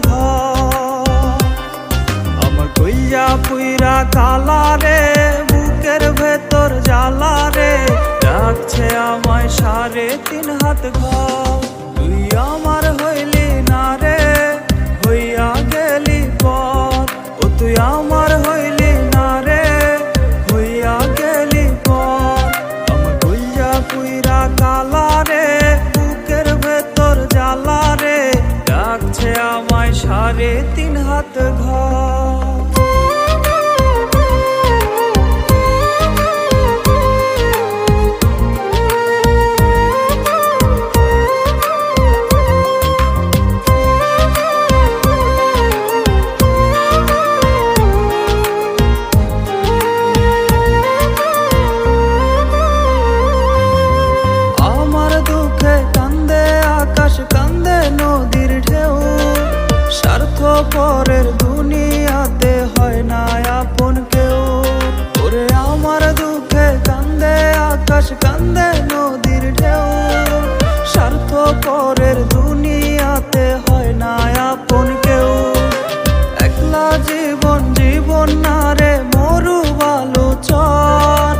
ঘর। আমার কইয়া পুইরা কালা রে, বুকের ভেতর জ্বালা রে, ডাকছে আমায় 3.5 হাত ঘর। তুই আমার হইলি না রে, হইয়া গেলি পর। ও তুই আমার হইলি না রে, হইয়া গেলি পর। আমার কইয়া পুইরা কালা রে, বুকের ভেতর জ্বালা রে, ডাকছে আমায় 3.5 হাত ঘর। কান্দে নদীর ঢেউ, স্বার্থপরের দুনিয়াতে হয় না আপন কেউ। ওরে আমার দুঃখে কান্দে আকাশ, কান্দে নদীর ঢেউ, স্বার্থপরের দুনিয়াতে হয় না আপন কেউ। একলা জীবন জীবন না রে, মরু বালু চর,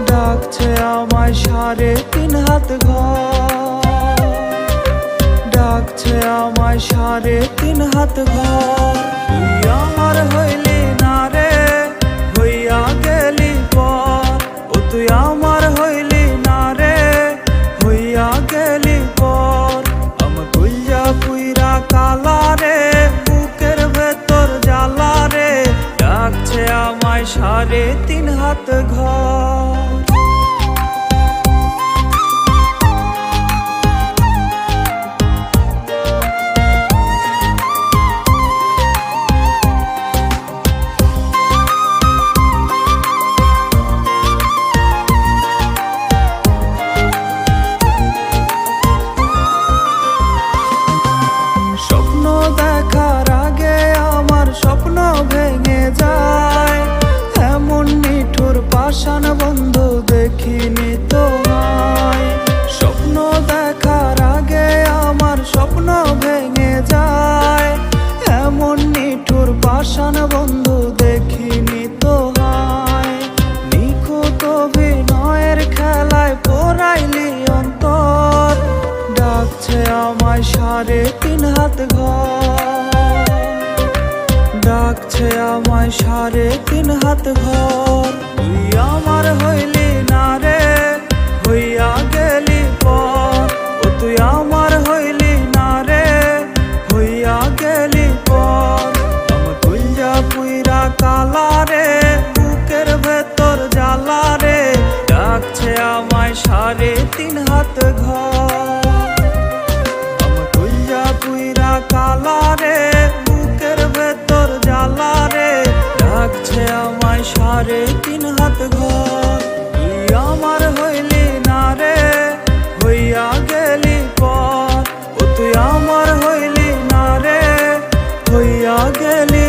ডাকছে আমায় 3.5 হাত ঘর। ডাকছে আমায় 3.5 হাত ঘর। তুই আমার হইলি না রে, হইয়া গেলি পর। ও তুই আমার হইলি না রে, হইয়া গেলি পর। আমার কইয়া পুইরা কালা রে, বুকের ভেতর জ্বালা রে, ডাকছে আমায় 3.5 হাত ঘর। দেখার আগে আমার স্বপ্ন ভেঙে যায়, এমন নিঠুর পাষাণ বন্ধু দেখিনি তোমায়। স্বপ্ন দেখার আগে আমার স্বপ্ন ভেঙে যায়, এমন নিঠুর পাষাণ বন্ধু দেখিনি তোমায়। নিখুঁত অভিনয়ের খেলায় পোড়াইলি অন্তর, ডাকছে আমায় 3.5 হাত ঘর। ডাকছে আমায় 3.5 হাত ঘর। তুই আমার হইলি না রে, হইয়া গেলি পর। ও তুই আমার হইলি না রে, হইয়া গেলি পর। আমার কইয়া পুইরা কালা রে, বুকের ভেতর জ্বালা রে, ডাকছে আমায় 3.5 হাত ঘর। পুইরা কালা রে, বুকের ভেতর জ্বালা রে, ডাকছে আমায় 3.5 হাত ঘর। তুই আমার হইলি না রে, হইয়া গেলি পর। ও তুই আমার হইলি না রে, হইয়া গেলি